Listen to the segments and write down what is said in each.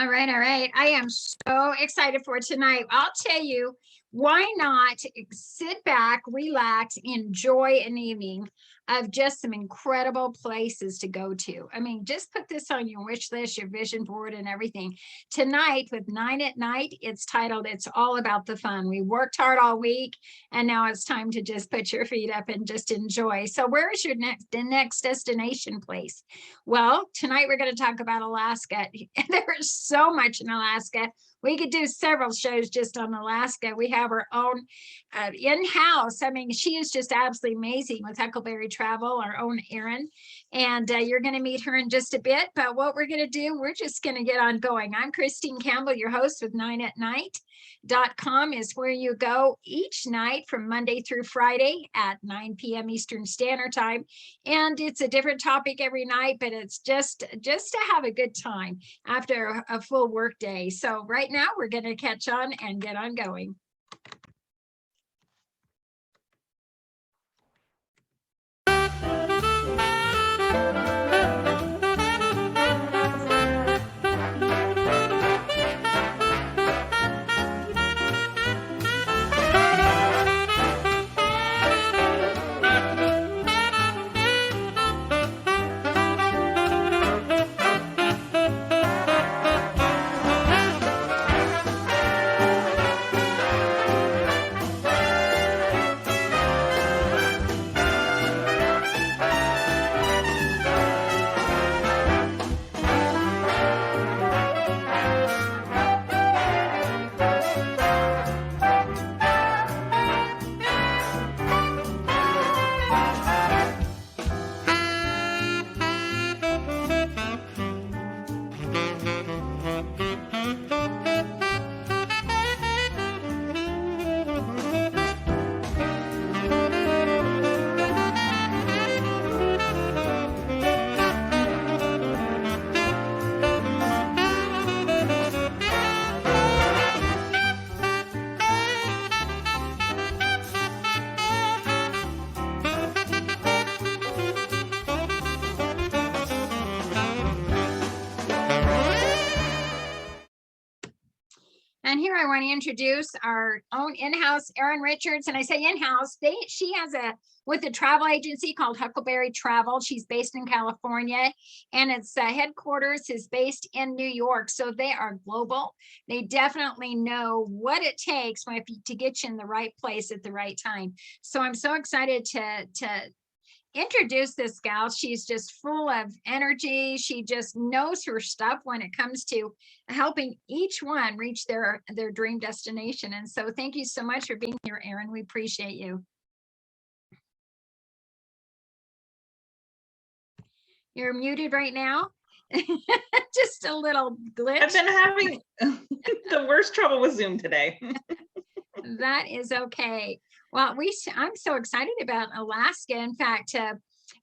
All right, all right. I am so excited for tonight. I'll tell you, why not sit back, relax, enjoy an evening of just some incredible places to go to. I mean, just put this on your wish list, your vision board and everything. Tonight with 9 at Night, it's titled, It's All About the Fun. We worked hard all week and now it's time to just put your feet up and just enjoy. So where is your next destination place? Well, tonight we're going to talk about Alaska. There is so much in Alaska. We could do several shows just on Alaska. We have our own in-house. I mean, she is just absolutely amazing with Huckleberry Travel, our own Erin. And you're going to meet her in just a bit. But what we're going to do, we're just going to get on going. I'm Christine Campbell, your host with 9ATNIGHT.com is where you go each night from Monday through Friday at 9 p.m. Eastern Standard Time. And it's a different topic every night, but it's just to have a good time after a full work day. So right now we're going to catch on and get on going. And here I want to introduce our own in-house Erin Richards. And I say in-house, she has with a travel agency called Huckleberry Travel. She's based in California and its headquarters is based in New York. So they are global. They definitely know what it takes to get you in the right place at the right time. So I'm so excited to introduce this gal. She's just full of energy. She just knows her stuff when it comes to helping each one reach their dream destination. And so thank you so much for being here, Erin. We appreciate you. You're muted right now. Just a little glitch. I've been having the worst trouble with Zoom today. That is okay. Well, I'm so excited about Alaska. In fact,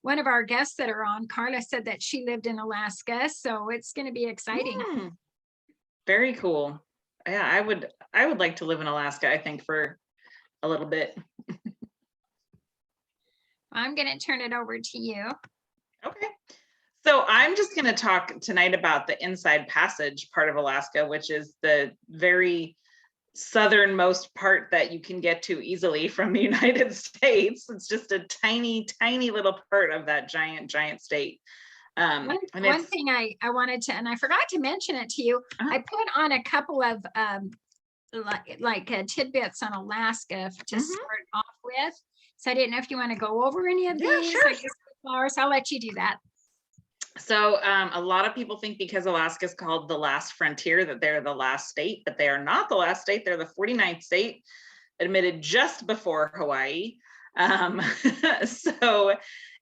one of our guests that are on, Carla, said that she lived in Alaska, so it's going to be exciting. Very cool. Yeah, I would like to live in Alaska, I think, for a little bit. I'm going to turn it over to you. Okay. So I'm just going to talk tonight about the Inside Passage part of Alaska, which is the very southernmost part that you can get to easily from the United States. It's just a tiny, tiny little part of that giant, giant state. One thing I wanted to, and I forgot to mention it to you, I put on a couple of tidbits on Alaska to start off with. So I didn't know if you want to go over any of these. Sure. Flowers. I'll let you do that. So a lot of people think because Alaska is called the last frontier that they're the last state, but they are not the last state. They're the 49th state, admitted just before Hawaii. And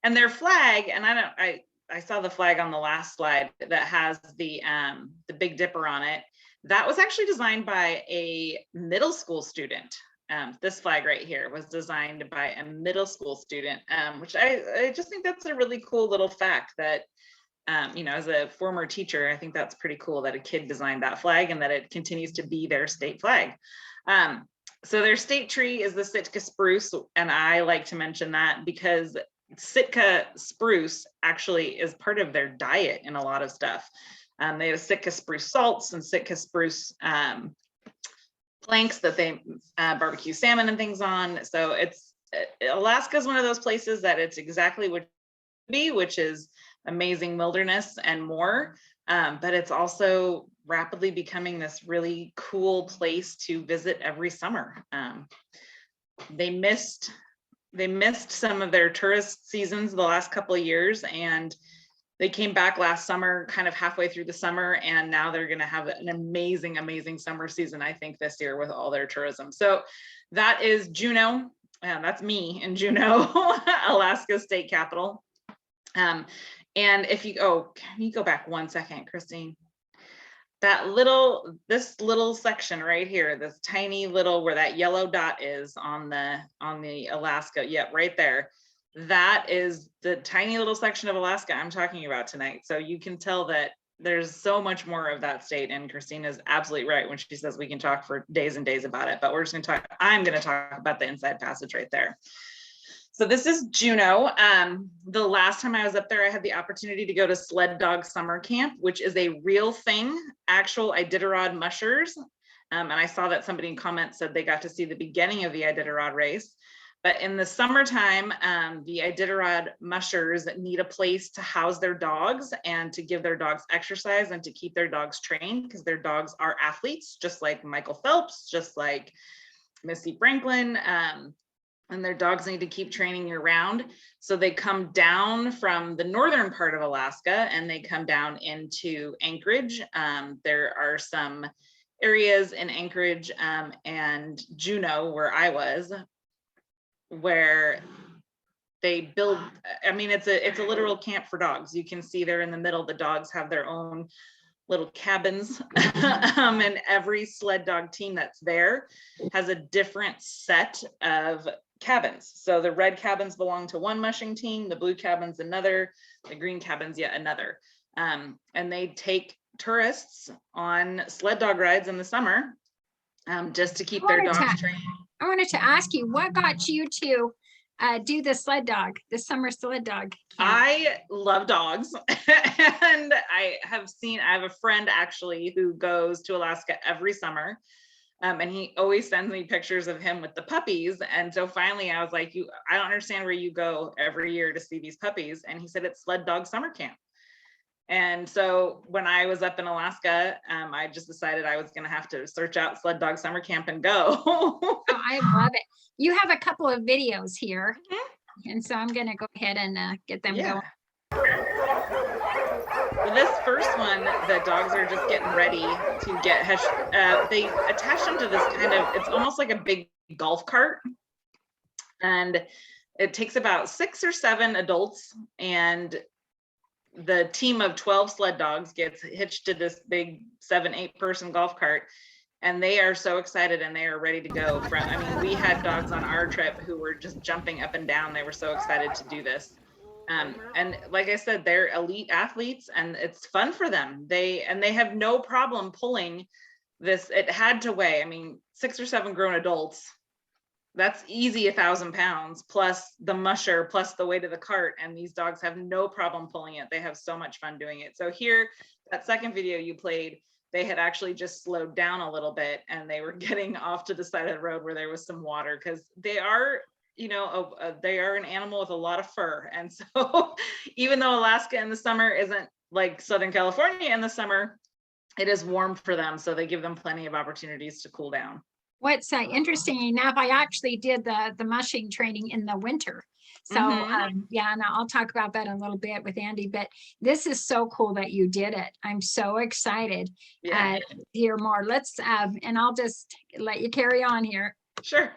their flag, and I saw the flag on the last slide that has the Big Dipper on it. That was actually designed by a middle school student. This flag right here was designed by a middle school student, which I just think that's a really cool little fact that, as a former teacher, I think that's pretty cool that a kid designed that flag and that it continues to be their state flag. So their state tree is the Sitka spruce, and I like to mention that because Sitka spruce actually is part of their diet in a lot of stuff. They have Sitka spruce salts and Sitka spruce planks that they barbecue salmon and things on. So Alaska is one of those places that it's exactly what it should be, which is amazing wilderness and more. But it's also rapidly becoming this really cool place to visit every summer. They missed some of their tourist seasons the last couple of years, and they came back last summer, kind of halfway through the summer, and now they're going to have an amazing, amazing summer season, I think, this year with all their tourism. So that is Juneau. That's me in Juneau, Alaska state capital. And if you, can you go back 1 second, Christine? This little section right here, this tiny little, where that yellow dot is on the Alaska, yeah, right there. That is the tiny little section of Alaska I'm talking about tonight. So you can tell that there's so much more of that state, and Christina's absolutely right when she says we can talk for days and days about it, but we're just going to talk, I'm going to talk about the Inside Passage right there. So this is Juneau. The last time I was up there, I had the opportunity to go to Sled Dog Summer Camp, which is a real thing, actual Iditarod mushers. And I saw that somebody in comments said they got to see the beginning of the Iditarod race. But in the summertime, the Iditarod mushers need a place to house their dogs and to give their dogs exercise and to keep their dogs trained, because their dogs are athletes, just like Michael Phelps, just like Missy Franklin. And their dogs need to keep training year round. So they come down from the northern part of Alaska and they come down into Anchorage. There are some areas in Anchorage and Juneau, where I was, where they build, I mean, it's a literal camp for dogs. You can see there in the middle, the dogs have their own little cabins. And every sled dog team that's there has a different set of cabins. So the red cabins belong to one mushing team, the blue cabins another, the green cabins yet another. And they take tourists on sled dog rides in the summer, just to keep their dogs trained. I wanted to ask you, what got you to do the summer sled dog camp? I love dogs. And I have a friend actually who goes to Alaska every summer. And he always sends me pictures of him with the puppies. And so finally I was like, I don't understand where you go every year to see these puppies. And he said, it's Sled Dog Summer Camp. And so when I was up in Alaska, I just decided I was going to have to search out Sled Dog Summer Camp and go. Oh, I love it. You have a couple of videos here. Mm-hmm. And so I'm going to go ahead and get them going. For this first one, the dogs are just getting ready to get, they attach them to this kind of, it's almost like a big golf cart. And it takes about 6 or 7 adults, and the team of 12 sled dogs gets hitched to this big 7-8 person golf cart. And they are so excited and they are ready to go. I mean, we had dogs on our trip who were just jumping up and down. They were so excited to do this. And like I said, they're elite athletes and it's fun for them. They have no problem pulling this. It had to weigh, I mean, 6 or 7 grown adults. That's easy 1,000 pounds plus the musher, plus the weight of the cart. And these dogs have no problem pulling it. They have so much fun doing it. So here, that second video you played, they had actually just slowed down a little bit and they were getting off to the side of the road where there was some water, because they are, you know, they are an animal with a lot of fur. And so even though Alaska in the summer isn't like Southern California in the summer, it is warm for them. So they give them plenty of opportunities to cool down. What's interesting enough, I actually did the mushing training in the winter. So yeah, and I'll talk about that in a little bit with Andy, but this is so cool that you did it. I'm so excited to hear more. Let's, and I'll just let you carry on here. Sure.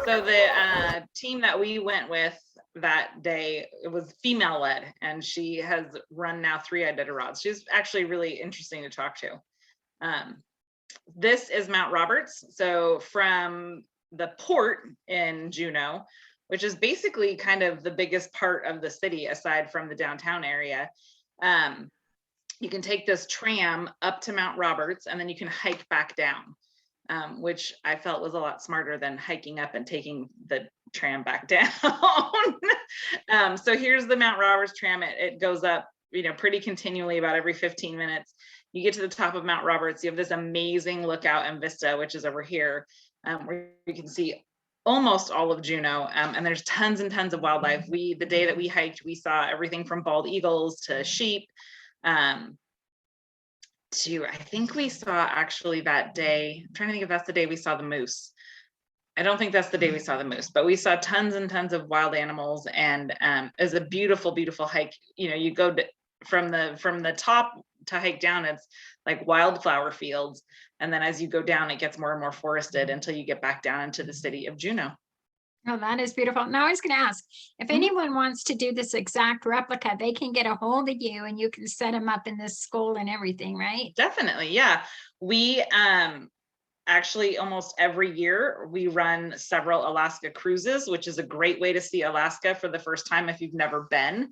So the team that we went with that day, it was female led, and she has run now 3 Iditarods. She's actually really interesting to talk to. This is Mount Roberts. So from the port in Juneau, which is basically kind of the biggest part of the city aside from the downtown area, you can take this tram up to Mount Roberts and then you can hike back down, which I felt was a lot smarter than hiking up and taking the tram back down. So here's the Mount Roberts tram. It goes up, pretty continually about every 15 minutes. You get to the top of Mount Roberts, you have this amazing lookout and vista, which is over here, where you can see almost all of Juneau, and there's tons and tons of wildlife. The day that we hiked, we saw everything from bald eagles to sheep, to, I think we saw actually that day, I'm trying to think if that's the day we saw the moose. I don't think that's the day we saw the moose, but we saw tons and tons of wild animals, and it was a beautiful, beautiful hike. You go from the top to hike down, it's like wildflower fields. And then as you go down, it gets more and more forested until you get back down into the city of Juneau. Oh, that is beautiful. Now I was going to ask, if anyone wants to do this exact replica, they can get a hold of you and you can set them up in this school and everything, right? Definitely. Yeah. We, actually almost every year we run several Alaska cruises, which is a great way to see Alaska for the first time if you've never been,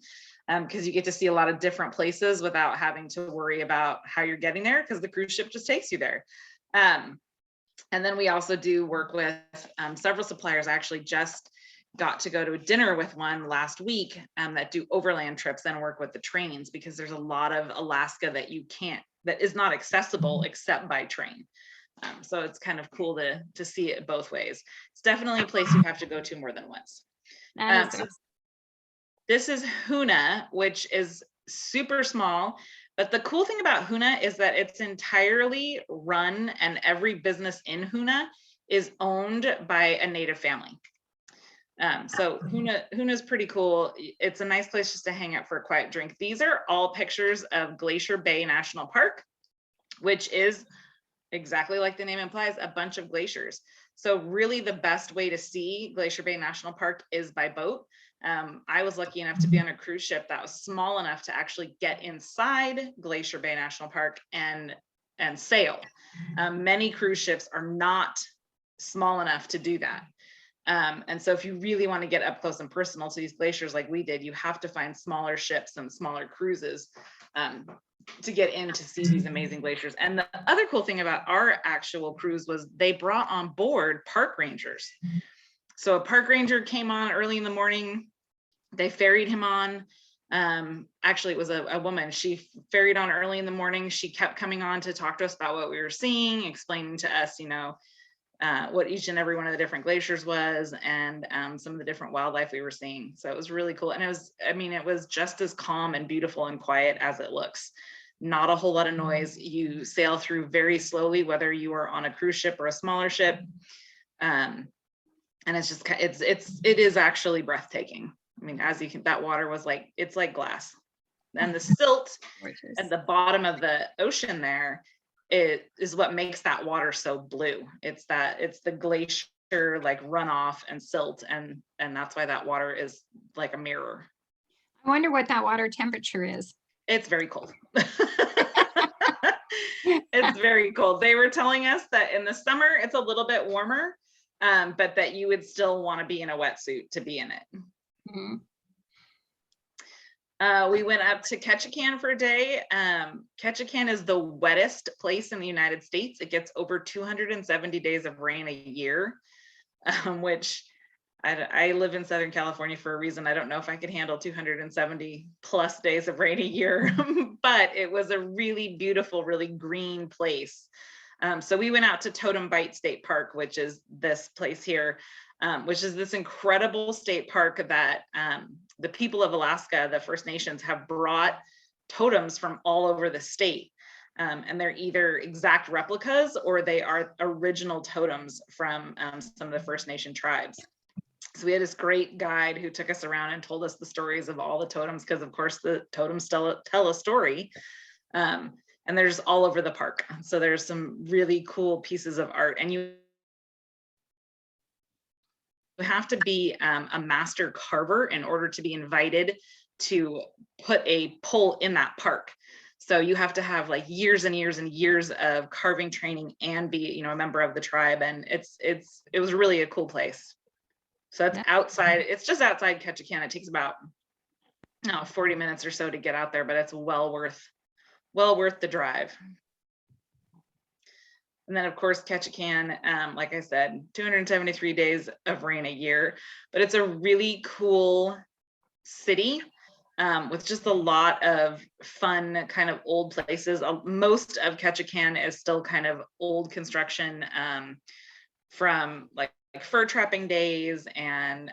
because you get to see a lot of different places without having to worry about how you're getting there, because the cruise ship just takes you there. And then we also do work with several suppliers. I actually just got to go to a dinner with one last week that do overland trips and work with the trains, because there's a lot of Alaska that is not accessible except by train. So it's kind of cool to see it both ways. It's definitely a place you have to go to more than once. So this is Hoonah, which is super small. But the cool thing about Hoonah is that it's entirely run, and every business in Hoonah is owned by a Native family. So Hoonah is pretty cool. It's a nice place just to hang out for a quiet drink. These are all pictures of Glacier Bay National Park, which is exactly like the name implies, a bunch of glaciers. So really the best way to see Glacier Bay National Park is by boat. I was lucky enough to be on a cruise ship that was small enough to actually get inside Glacier Bay National Park and sail. Many cruise ships are not small enough to do that. And so if you really want to get up close and personal to these glaciers like we did, you have to find smaller ships and smaller cruises to get in to see these amazing glaciers. And the other cool thing about our actual cruise was they brought on board park rangers. So a park ranger came on early in the morning. They ferried him on. Actually, it was a woman. She ferried on early in the morning. She kept coming on to talk to us about what we were seeing, explaining to us, what each and every one of the different glaciers was, and some of the different wildlife we were seeing. So it was really cool. And it was just as calm and beautiful and quiet as it looks. Not a whole lot of noise. You sail through very slowly, whether you are on a cruise ship or a smaller ship. And it's just, it is actually breathtaking. I mean, that water was it's like glass. And the silt at the bottom of the ocean there, it is what makes that water so blue. It's the glacier runoff and silt, and that's why that water is like a mirror. I wonder what that water temperature is. It's very cold. It's very cold. They were telling us that in the summer it's a little bit warmer, but that you would still want to be in a wetsuit to be in it. Mm-hmm. We went up to Ketchikan for a day. Ketchikan is the wettest place in the United States. It gets over 270 days of rain a year, which I live in Southern California for a reason. I don't know if I could handle 270 plus days of rain a year, but it was a really beautiful, really green place. So we went out to Totem Bight State Park, which is this place here, which is this incredible state park that the people of Alaska, the First Nations, have brought totems from all over the state. And they're either exact replicas or they are original totems from some of the First Nation tribes. So we had this great guide who took us around and told us the stories of all the totems, because of course the totems tell a story. And they're just all over the park. So there's some really cool pieces of art, and you have to be a master carver in order to be invited to put a pole in that park. So you have to have years and years and years of carving training and be, a member of the tribe. And it was really a cool place. So that's outside. It's just outside Ketchikan. It takes about 40 minutes or so to get out there, but it's well worth the drive. And then of course, Ketchikan, like I said, 273 days of rain a year, but it's a really cool city. with just a lot of fun kind of old places. Most of Ketchikan is still kind of old construction, from like fur trapping days, and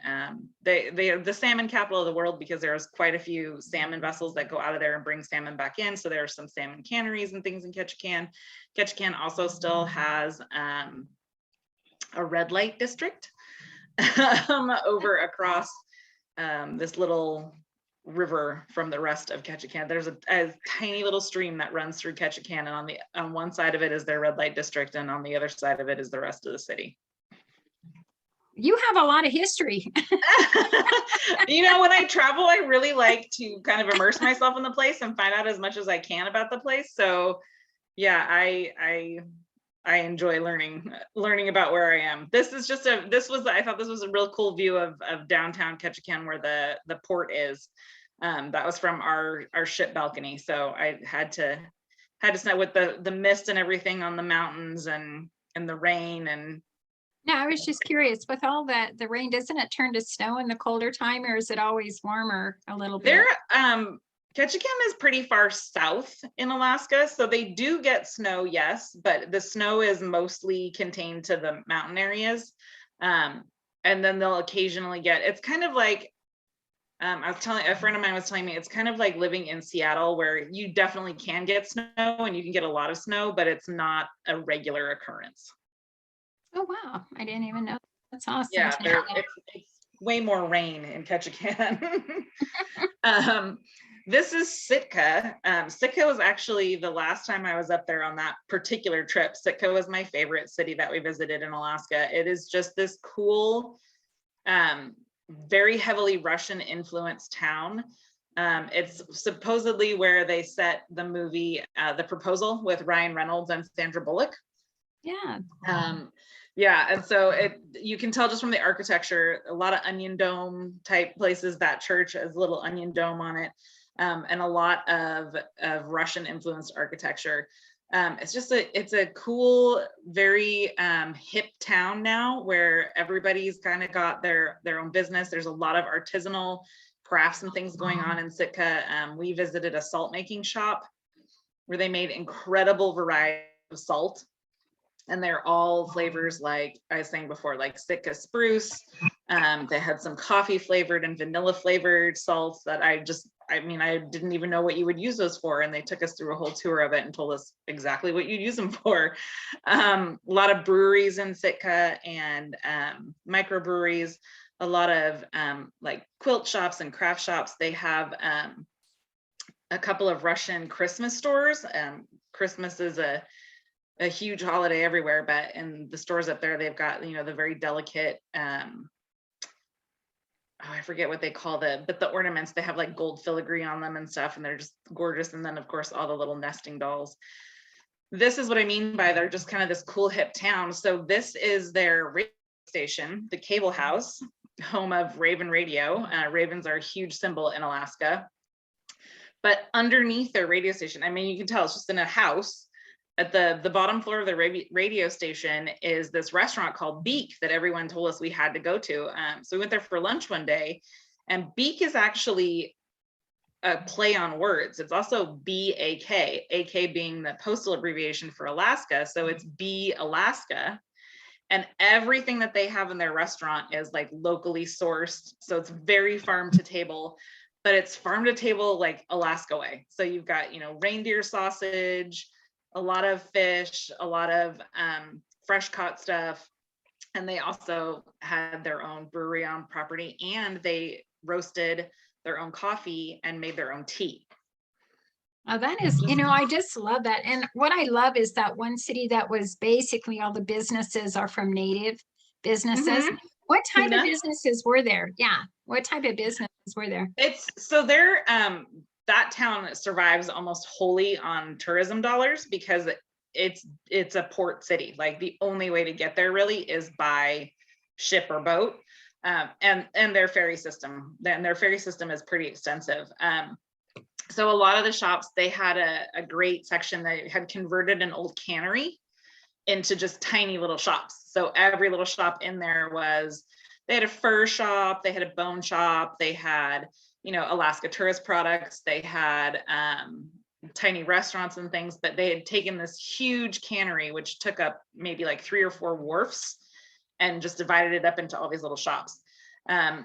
they are the salmon capital of the world because there's quite a few salmon vessels that go out of there and bring salmon back in. So there are some salmon canneries and things in Ketchikan. Ketchikan also still has a red light district over across this little river from the rest of Ketchikan. There's a tiny little stream that runs through Ketchikan, and on one side of it is their red light district, and on the other side of it is the rest of the city. You have a lot of history. You know, when I travel, I really like to kind of immerse myself in the place and find out as much as I can about the place. So yeah, I enjoy learning about where I am. I thought this was a real cool view of downtown Ketchikan, where the port is. That was from our ship balcony. So I had to snow with the mist and everything on the mountains and the rain. And No, I was just curious, with all the rain, doesn't it turn to snow in the colder time, or is it always warmer a little bit? Ketchikan is pretty far south in Alaska, so they do get snow, yes, but the snow is mostly contained to the mountain areas. And then they'll occasionally get, it's kind of like, a friend of mine was telling me, it's kind of like living in Seattle, where you definitely can get snow and you can get a lot of snow, but it's not a regular occurrence. Oh, wow. I didn't even know. That's awesome. Yeah, to know that. it's way more rain in Ketchikan. This is Sitka. Sitka was actually the last time I was up there on that particular trip. Sitka was my favorite city that we visited in Alaska. It is just this cool, very heavily Russian influenced town. It's supposedly where they set the movie, The Proposal, with Ryan Reynolds and Sandra Bullock. Yeah. Yeah, and so you can tell just from the architecture, a lot of onion dome type places. That church has a little onion dome on it, and a lot of Russian influenced architecture. It's a cool, very hip town now, where everybody's kind of got their own business. There's a lot of artisanal crafts and things going on in Sitka. We visited a salt making shop where they made incredible variety of salt. And they're all flavors, like I was saying before, like Sitka spruce. They had some coffee flavored and vanilla flavored salts that I didn't even know what you would use those for. And they took us through a whole tour of it and told us exactly what you'd use them for. A lot of breweries in Sitka and microbreweries, a lot of like quilt shops and craft shops. They have a couple of Russian Christmas stores. Christmas is a huge holiday everywhere, but in the stores up there, they've got, the very delicate, I forget what they call but the ornaments, they have like gold filigree on them and stuff, and they're just gorgeous. And then of course, all the little nesting dolls. This is what I mean by they're just kind of this cool hip town. So this is their radio station, the Cable House, home of Raven Radio. Ravens are a huge symbol in Alaska. But underneath their radio station, you can tell it's just in a house. At the bottom floor of the radio station is this restaurant called Beak that everyone told us we had to go to. So we went there for lunch one day, and Beak is actually a play on words. It's also BAK, AK being the postal abbreviation for Alaska. So it's B Alaska. And everything that they have in their restaurant is like locally sourced. So it's very farm to table, but it's farm to table like Alaska way. So you've got, reindeer sausage, a lot of fish, a lot of fresh caught stuff. And they also had their own brewery on property, and they roasted their own coffee and made their own tea. Oh, that is, I just love that. And what I love is that one city that was basically all the businesses are from native businesses. Mm-hmm. What type of businesses were there? Yeah. What type of businesses were there? That town survives almost wholly on tourism dollars because it's a port city. Like the only way to get there really is by ship or boat, and their ferry system. Then their ferry system is pretty extensive. So a lot of the shops, they had a great section that had converted an old cannery into just tiny little shops. So every little shop in there was They had a fur shop, they had a bone shop, they had, you know, Alaska tourist products, they had tiny restaurants and things, but they had taken this huge cannery, which took up maybe like 3 or 4 wharfs, and just divided it up into all these little shops.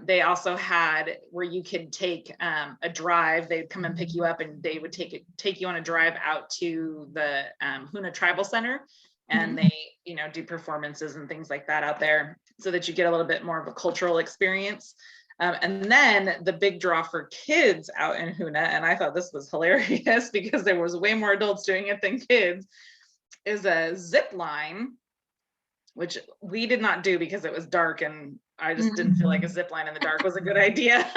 They also had where you could take a drive. They'd come and pick you up, and they would take you on a drive out to the Huna Tribal Center, and they, you know, do performances and things like that out there, so that you get a little bit more of a cultural experience. And then the big draw for kids out in Huna, and I thought this was hilarious because there was way more adults doing it than kids, is a zip line, which we did not do because it was dark, and I just didn't feel like a zip line in the dark was a good idea.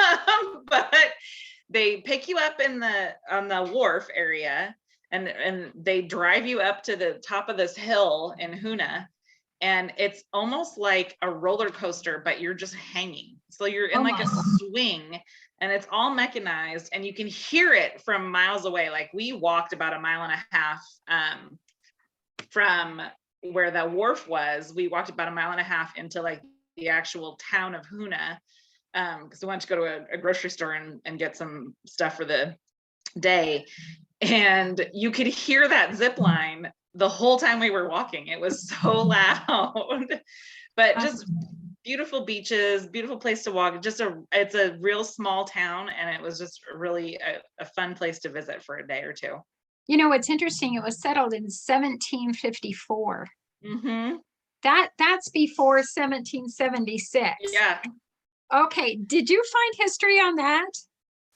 But they pick you up on the wharf area, and they drive you up to the top of this hill in Huna, and it's almost like a roller coaster, but you're just hanging. So you're in like a swing, and it's all mechanized, and you can hear it from miles away. Like we walked about 1.5 miles from where the wharf was. We walked about 1.5 miles into like the actual town of Huna, because we wanted to go to a grocery store and get some stuff for the day. And you could hear that zip line the whole time we were walking. It was so loud. But just beautiful beaches, beautiful place to walk. It's a real small town, and it was just really a fun place to visit for a day or two. You know, what's interesting, it was settled in 1754. That's before 1776. Yeah. Okay, did you find history on that?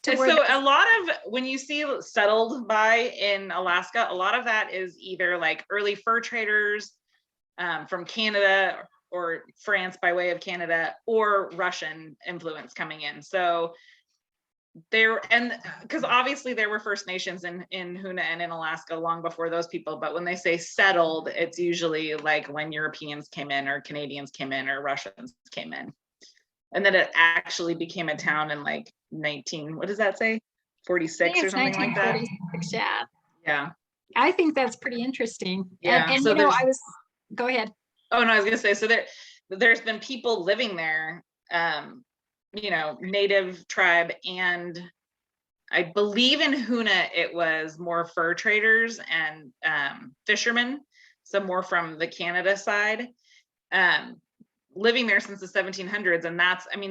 So a lot of, when you see settled by in Alaska, a lot of that is either like early fur traders from Canada or France by way of Canada, or Russian influence coming in. So because obviously there were First Nations in Huna and in Alaska long before those people, but when they say settled, it's usually like when Europeans came in, or Canadians came in, or Russians came in. And then it actually became a town in like 46 or something like that. Yeah. Yeah. I think that's pretty interesting. Yeah. And so you know, go ahead. Oh no, I was gonna say, so there's been people living there, you know, native tribe, and I believe in Huna it was more fur traders and fishermen, so more from the Canada side, living there since the 1700s. And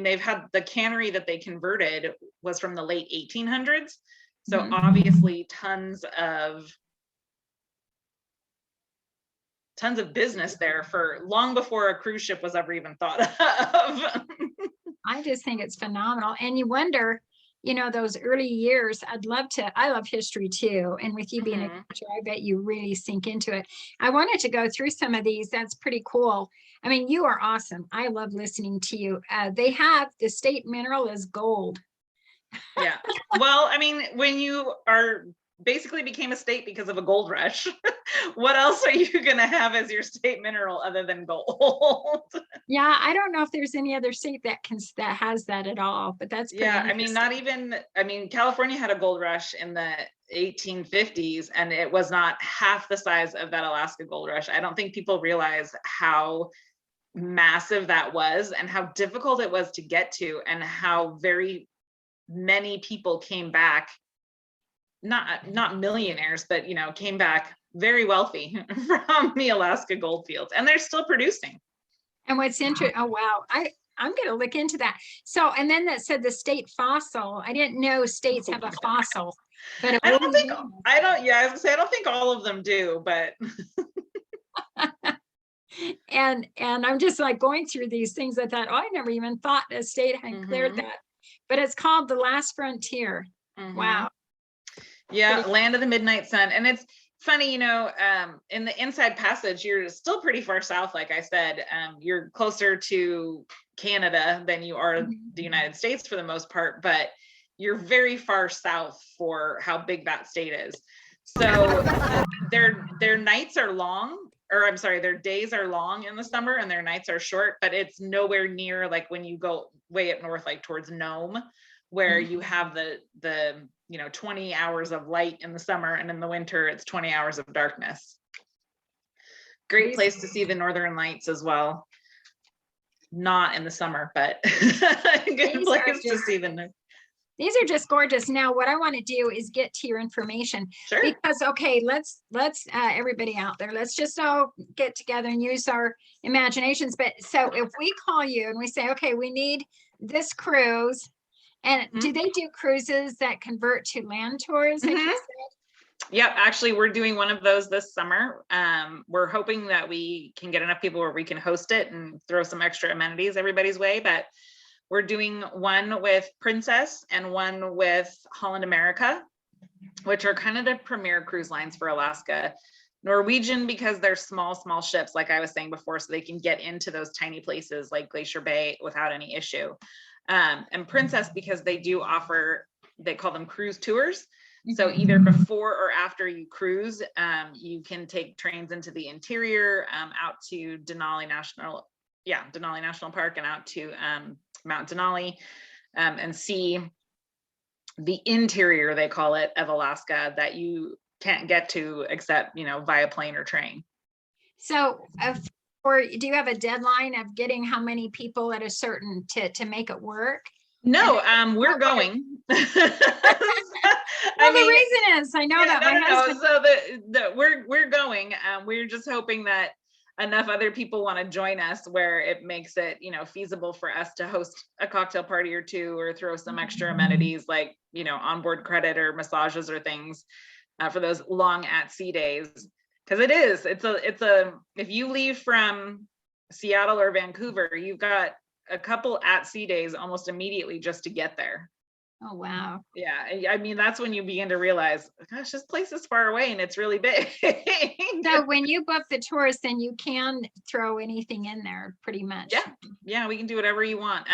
they've had the cannery that they converted was from the late 1800s, so obviously tons of business there for long before a cruise ship was ever even thought of. I just think it's phenomenal. And you wonder, you know, those early years, I love history too. And with you being a teacher, I bet you really sink into it. I wanted to go through some of these. That's pretty cool. I mean, you are awesome. I love listening to you. They have the state mineral is gold. Yeah. Well, I mean, when you are basically became a state because of a gold rush, what else are you going to have as your state mineral other than gold? Yeah, I don't know if there's any other state that has that at all, but that's pretty interesting. California had a gold rush in the 1850s, and it was not half the size of that Alaska gold rush. I don't think people realize how massive that was, and how difficult it was to get to, and how very many people came back, not millionaires, but you know, came back very wealthy from the Alaska gold fields, and they're still producing. And what's interesting, oh wow, I'm going to look into that. So, and then that said the state fossil. I didn't know states have a fossil, but I don't think all of them do, but and I'm just like going through these things. I thought, oh, I never even thought a state had cleared that, but it's called the Last Frontier. Wow. Yeah, Land of the Midnight Sun. And it's funny, you know, in the Inside Passage, you're still pretty far south. Like I said, you're closer to Canada than you are the United States for the most part, but you're very far south for how big that state is. So their nights are long, or I'm sorry, their days are long in the summer and their nights are short, but it's nowhere near like when you go way up north, like towards Nome, where you have the 20 hours of light in the summer, and in the winter it's 20 hours of darkness. Great place to see the northern lights as well. not in the summer, but a good place to see the. These are just gorgeous. Now, what I want to do is get to your information. Sure. Because, okay, let's everybody out there, let's just all get together and use our imaginations. But so if we call you and we say, okay, we need this cruise, and do they do cruises that convert to land tours? Like you said? Yep, actually, we're doing one of those this summer. We're hoping that we can get enough people where we can host it and throw some extra amenities everybody's way, but we're doing one with Princess and one with Holland America, which are kind of the premier cruise lines for Alaska. Norwegian, because they're small ships, like I was saying before, so they can get into those tiny places like Glacier Bay without any issue. And Princess, because they do offer, they call them cruise tours. So either before or after you cruise, you can take trains into the interior, out to Denali National Park and out to Mount Denali, and see the interior, they call it, of Alaska that you can't get to except, via plane or train. So, or do you have a deadline of getting how many people at a certain to make it work? No, we're going. Well, the reason is I know that my husband. So we're going. We're just hoping that enough other people want to join us where it makes it, feasible for us to host a cocktail party or two, or throw some extra amenities like, onboard credit or massages or things for those long at sea days. Because if you leave from Seattle or Vancouver, you've got a couple at sea days almost immediately just to get there. Oh, wow. Yeah. I mean, that's when you begin to realize, gosh, this place is far away and it's really big. So when you book the tours, then you can throw anything in there pretty much. Yeah, we can do whatever you want.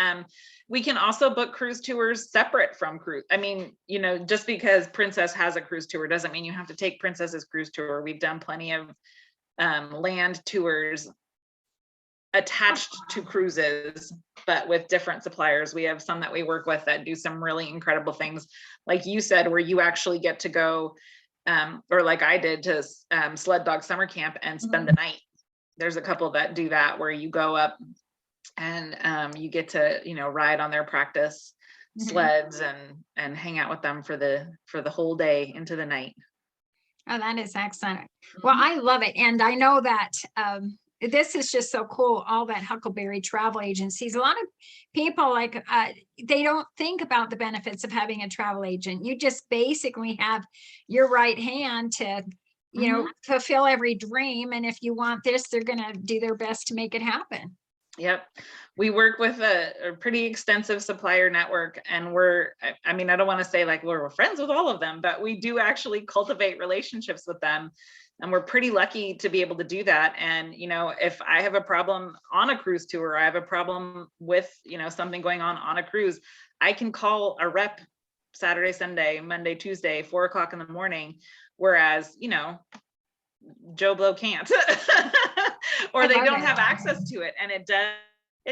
We can also book cruise tours separate from cruise. I mean, just because Princess has a cruise tour doesn't mean you have to take Princess's cruise tour. We've done plenty of land tours attached to cruises, but with different suppliers. We have some that we work with that do some really incredible things, like you said, where you actually get to go, or like I did, to Sled Dog Summer Camp and spend the night. There's a couple that do that, where you go up and you get to ride on their practice sleds and hang out with them for the whole day into the night. Oh, that is excellent. Well, I love it, and I know that this is just so cool, all that Huckleberry travel agencies. A lot of people they don't think about the benefits of having a travel agent. You just basically have your right hand to, fulfill every dream. And if you want this, they're going to do their best to make it happen. Yep. We work with a pretty extensive supplier network, and I don't want to say like we're friends with all of them, but we do actually cultivate relationships with them. And we're pretty lucky to be able to do that. And, if I have a problem on a cruise tour, I have a problem with, something going on a cruise, I can call a rep Saturday, Sunday, Monday, Tuesday, 4:00 in the morning. Whereas, Joe Blow can't, or they don't have access to it. And it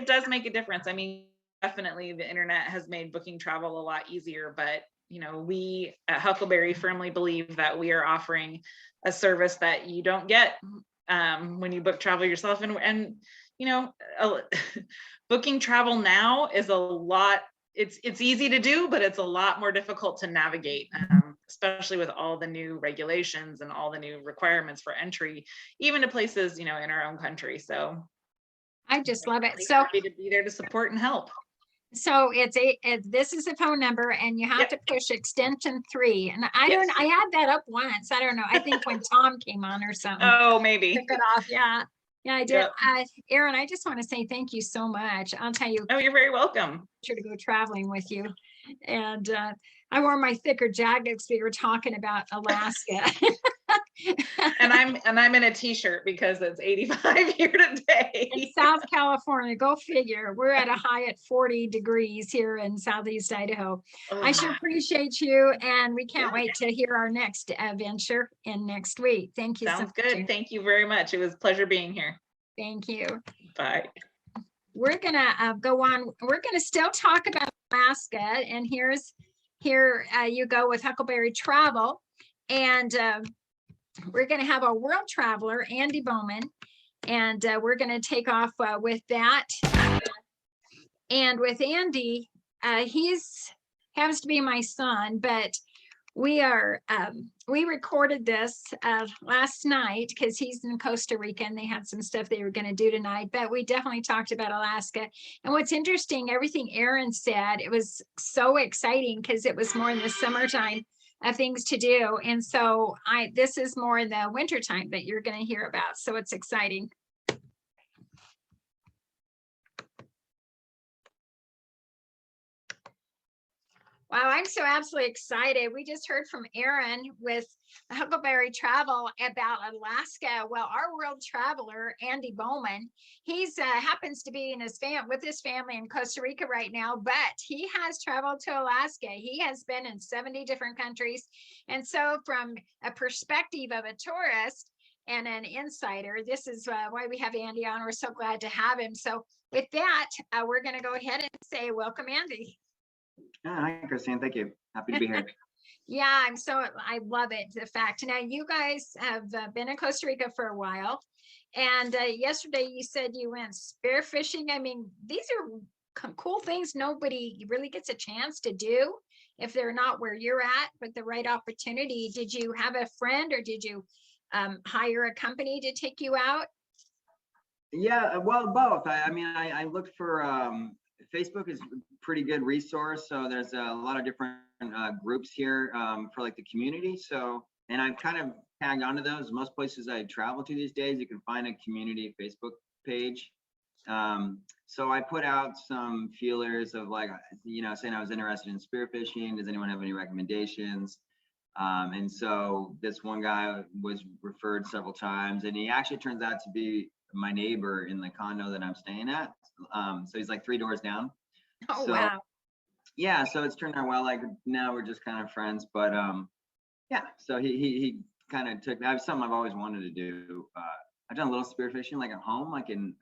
does make a difference. I mean, definitely the internet has made booking travel a lot easier, but we at Huckleberry firmly believe that we are offering a service that you don't get when you book travel yourself. And booking travel now is a lot. It's easy to do, but it's a lot more difficult to navigate, especially with all the new regulations and all the new requirements for entry, even to places, in our own country. So I just love it. So happy to be there to support and help. So this is the phone number, and you have to push extension 3. And I had that up once. I don't know. I think when Tom came on or something. Oh, maybe. Took it off. Yeah, I did. Yep. Erin, I just want to say thank you so much. I'll tell you. Oh, you're very welcome. Sure to go traveling with you. And I wore my thicker jacket because we were talking about Alaska. and I'm in a t-shirt because it's 85 here today. In South California, go figure. We're at a high at 40 degrees here in Southeast Idaho. I sure appreciate you, and we can't wait to hear our next adventure in next week. Thank you. Sounds good. Thank you very much. It was a pleasure being here. Thank you. Bye. We're gonna go on. We're gonna still talk about Alaska, and here you go with Huckleberry Travel, and we're going to have our world traveler, Andy Bowman, and we're going to take off with that. And with Andy, he's happens to be my son, but we recorded this last night because he's in Costa Rica and they had some stuff they were going to do tonight, but we definitely talked about Alaska. And what's interesting, everything Erin said, it was so exciting because it was more in the summertime of things to do. And so this is more in the wintertime that you're going to hear about. So it's exciting. Wow, I'm so absolutely excited. We just heard from Erin with Huckleberry Travel about Alaska. Well, our world traveler, Andy Bowman, he's happens to be with his family in Costa Rica right now, but he has traveled to Alaska. He has been in 70 different countries. And so from a perspective of a tourist and an insider, this is why we have Andy on. We're so glad to have him. So with that, we're going to go ahead and say welcome, Andy. Hi, Christine. Thank you. Happy to be here. Yeah, I love it. The fact now you guys have been in Costa Rica for a while, and yesterday you said you went spearfishing. I mean, these are cool things nobody really gets a chance to do if they're not where you're at with the right opportunity. Did you have a friend or did you hire a company to take you out? Yeah, well, both. I mean, I looked for Facebook is a pretty good resource. So there's a lot of different groups here for like the community. So, and I've kind of tagged onto those. Most places I travel to these days, you can find a community Facebook page. So I put out some feelers of like, saying I was interested in spearfishing. Does anyone have any recommendations? And so this one guy was referred several times, and he actually turns out to be my neighbor in the condo that I'm staying at. So he's like 3 doors down. Oh, so, wow. Yeah, so it's turned out well. Like now we're just kind of friends, but yeah. So he kind of took. That's something I've always wanted to do. I've done a little spearfishing like at home, like in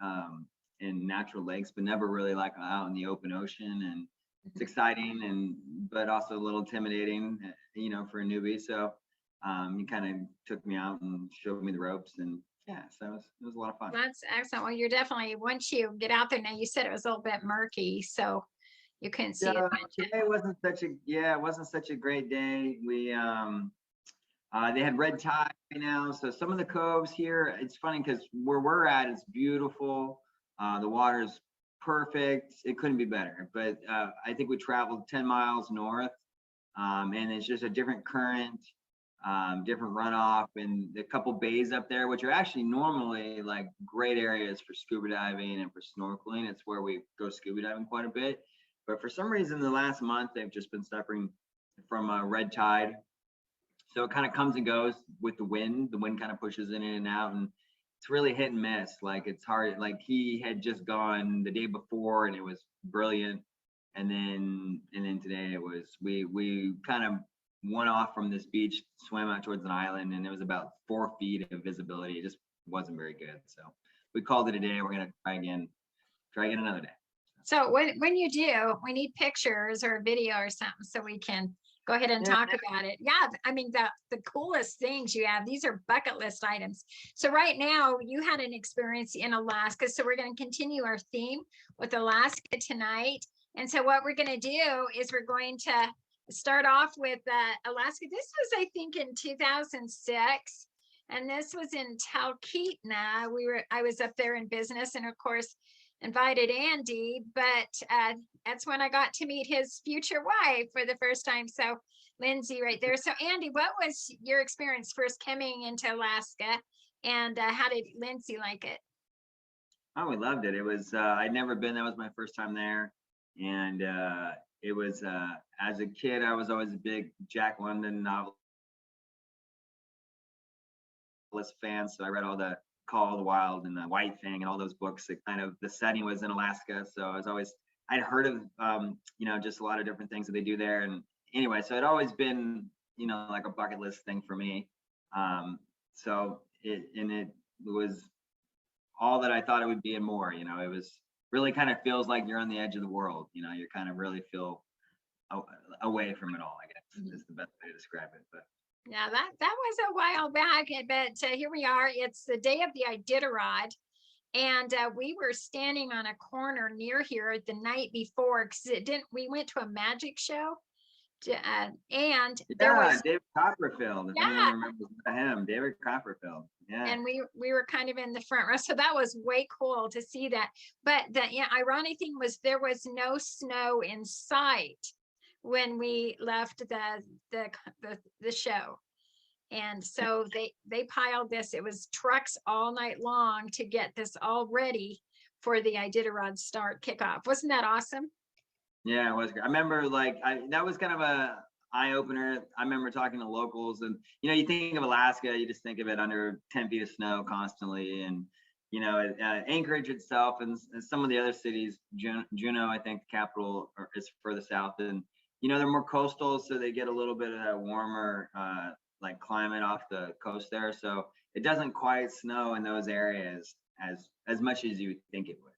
natural lakes, but never really like out in the open ocean. And it's exciting but also a little intimidating, for a newbie. So he kind of took me out and showed me the ropes, and yeah, so it was a lot of fun. That's excellent. Well, you're definitely, once you get out there now, you said it was a little bit murky, so you couldn't see it. Today wasn't such a great day. We they had red tide right now, so some of the coves here, it's funny because where we're at, it's beautiful. The water's perfect. It couldn't be better. But I think we traveled 10 miles north, and it's just a different current, different runoff, and a couple bays up there, which are actually normally like great areas for scuba diving and for snorkeling. It's where we go scuba diving quite a bit. But for some reason, the last month, they've just been suffering from red tide. So it kind of comes and goes with the wind. The wind kind of pushes in and out, and it's really hit and miss. Like it's hard. Like he had just gone the day before, and it was brilliant. And then today it was, we kind of went off from this beach, swam out towards an island, and it was about 4 feet of visibility. It just wasn't very good. So we called it a day. We're gonna try again another day. So when you do, we need pictures or a video or something so we can go ahead and talk about it. Yeah, I mean, the coolest things you have, these are bucket list items. So right now you had an experience in Alaska. So we're going to continue our theme with Alaska tonight. And so what we're going to do is we're going to start off with Alaska. This was, I think, in 2006. And this was in Talkeetna. I was up there in business, and of course, invited Andy, but that's when I got to meet his future wife for the first time. So Lindsay right there. So Andy, what was your experience first coming into Alaska, and how did Lindsay like it? Oh, we loved it. It was, I'd never been. That was my first time there. And it was, as a kid, I was always a big Jack London novelist fan. So I read all the Call of the Wild and the White Fang and all those books. It kind of, the setting was in Alaska. So I was always, I'd heard of, just a lot of different things that they do there. And anyway, so it always been, like a bucket list thing for me. So it was all that I thought it would be and more. It was really kind of feels like you're on the edge of the world. You kind of really feel away from it all, I guess, is the best way to describe it. But yeah, that was a while back, but here we are. It's the day of the Iditarod, And we were standing on a corner near here the night before, because we went to a magic show. And there Yeah, was, David Copperfield, if anyone yeah, remembers him, David Copperfield. Yeah. and we were kind of in the front row, so that was way cool to see that. But the ironic thing was there was no snow in sight when we left the show. And so they piled this. It was trucks all night long to get this all ready for the Iditarod start kickoff. Wasn't that awesome? Yeah, it was great. I remember that was kind of a eye opener. I remember talking to locals, and you think of Alaska, you just think of it under 10 feet of snow constantly, and Anchorage itself and some of the other cities, Juneau, I think the capital is further south, and they're more coastal, so they get a little bit of that warmer like climate off the coast there, so it doesn't quite snow in those areas as much as you would think it would.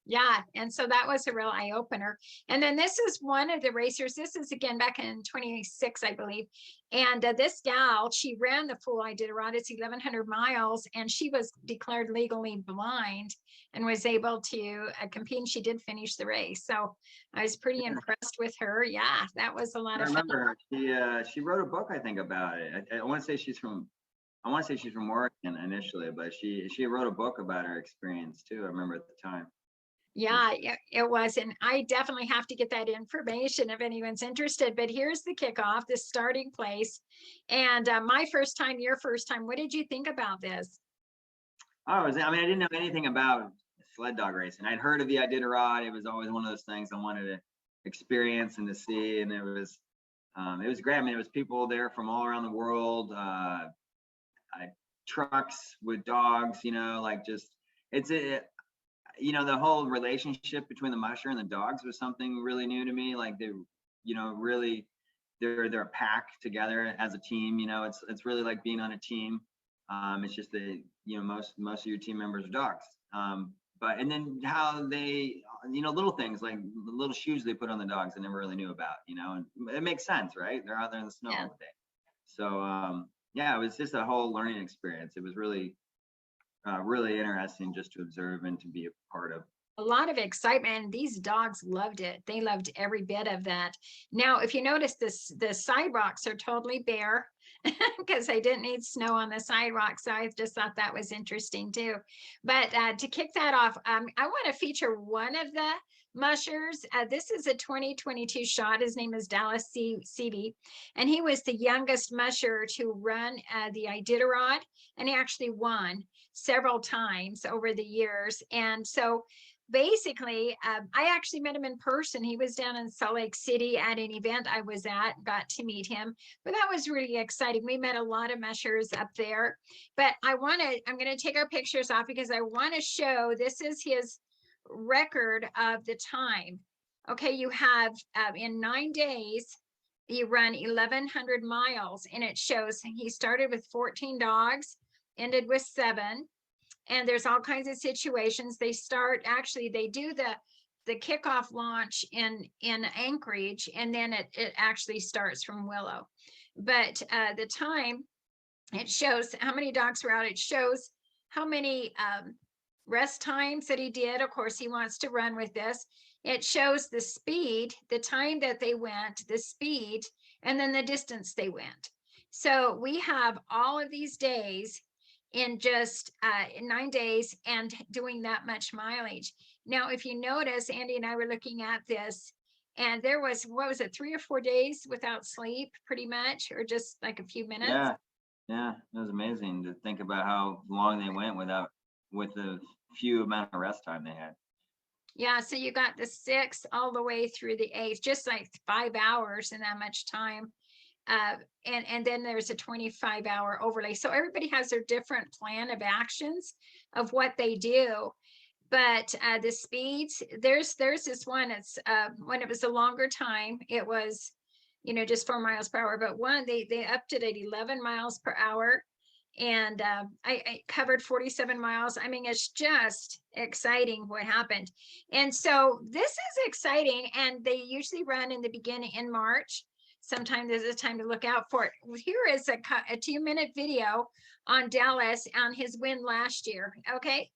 Yeah, and so that was a real eye opener. And then this is one of the racers. This is again back in 26, I believe. And this gal, she ran the full Iditarod. It's 1,100 miles, and she was declared legally blind and was able to compete. And she did finish the race, so I was pretty impressed with her. Yeah, that was a lot of fun. I remember her. She wrote a book, I think, about it. I want to say she's from Oregon initially, but she wrote a book about her experience too. I remember at the time. Yeah, it was. And I definitely have to get that information if anyone's interested. But here's the kickoff, the starting place. And my first time, your first time, what did you think about this? Oh, I didn't know anything about sled dog racing. I'd heard of the Iditarod. It was always one of those things I wanted to experience and to see. And it was great. It was people there from all around the world, trucks with dogs, the whole relationship between the musher and the dogs was something really new to me. Like really, they're a pack together as a team. It's really like being on a team. It's just that most of your team members are dogs. And then how they, little things like the little shoes they put on the dogs I never really knew about. And it makes sense, right? They're out there in the snow all day. So it was just a whole learning experience. It was really interesting just to observe and to be a part of. A lot of excitement. These dogs loved it. They loved every bit of that. Now, if you notice the sidewalks are totally bare because they didn't need snow on the sidewalk. So I just thought that was interesting too. But to kick that off, I want to feature one of the mushers. This is a 2022 shot. His name is Dallas Seavey, and he was the youngest musher to run the Iditarod, and he actually won several times over the years. And so basically, I actually met him in person. He was down in Salt Lake City at an event I was at, got to meet him, but that was really exciting. We met a lot of mushers up there, but I'm going to take our pictures off because I want to show, this is his record of the time. Okay, you have in 9 days, he run 1,100 miles, and it shows he started with 14 dogs, ended with 7, and there's all kinds of situations. They do the kickoff launch in Anchorage, and then it actually starts from Willow. But the time, it shows how many dogs were out. It shows how many rest times that he did. Of course, he wants to run with this. It shows the speed, the time that they went, the speed, and then the distance they went. So we have all of these days in just 9 days and doing that much mileage. Now, if you notice, Andy and I were looking at this, and there was, 3 or 4 days without sleep, pretty much, or just like a few minutes. Yeah, it was amazing to think about how long they went with the few amount of rest time they had. Yeah, so you got the 6th all the way through the 8th, just like 5 hours in that much time. And then there's a 25-hour overlay. So everybody has their different plan of actions of what they do. But the speeds, there's this one, it's when it was a longer time, it was, just 4 miles per hour. But one, they upped it at 11 miles per hour. And I covered 47 miles. It's just exciting what happened. And so this is exciting. And they usually run in the beginning in March. Sometimes there's a time to look out for it. Here is a 2-minute video on Dallas on his win last year. Okay.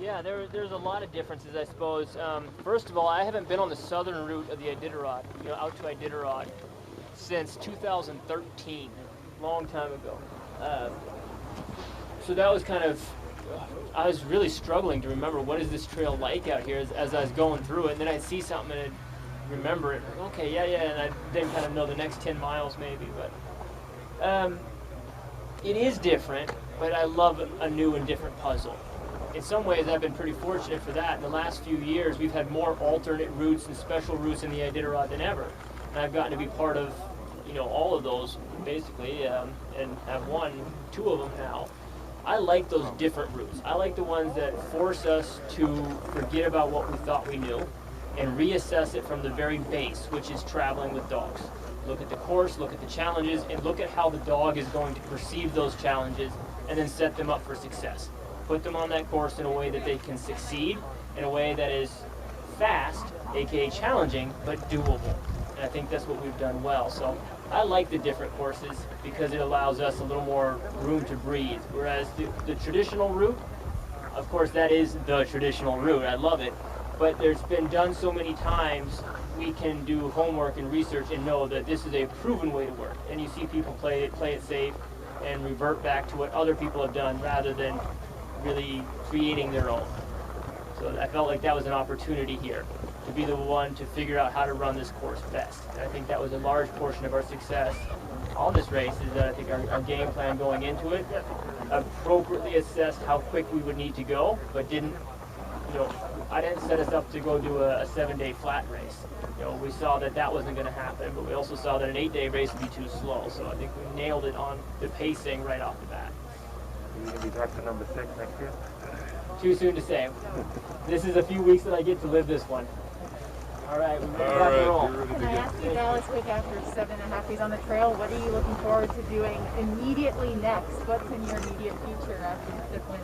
Yeah, there's a lot of differences, I suppose. First of all, I haven't been on the southern route of the Iditarod, out to Iditarod, since 2013, a long time ago. So that was kind of, I was really struggling to remember what is this trail like out here as I was going through it, and then I'd see something and I'd remember it. Okay, yeah, and I'd then kind of know the next 10 miles maybe, but it is different, but I love a new and different puzzle. In some ways, I've been pretty fortunate for that. In the last few years, we've had more alternate routes and special routes in the Iditarod than ever. And I've gotten to be part of, all of those, basically, and have won 2 of them now. I like those different routes. I like the ones that force us to forget about what we thought we knew and reassess it from the very base, which is traveling with dogs. Look at the course, look at the challenges, and look at how the dog is going to perceive those challenges and then set them up for success. Put them on that course in a way that they can succeed, in a way that is fast, aka challenging, but doable. And I think that's what we've done well. So I like the different courses because it allows us a little more room to breathe. Whereas the traditional route, of course, that is the traditional route. I love it. But there's been done so many times, we can do homework and research and know that this is a proven way to work. And you see people play it safe and revert back to what other people have done rather than really creating their own. So I felt like that was an opportunity here to be the one to figure out how to run this course best. And I think that was a large portion of our success on this race, is that I think our game plan going into it appropriately assessed how quick we would need to go, but didn't, I didn't set us up to go do a 7-day flat race. We saw that wasn't going to happen, but we also saw that an 8-day race would be too slow. So I think we nailed it on the pacing right off the bat. Are you going to be back to number 6 next year? Too soon to say. This is a few weeks that I get to live this one. All right, we're ready to rock and roll. Can I ask you, Dallas, quick, after 7.5 days on the trail, what are you looking forward to doing immediately next? What's in your immediate future after the win?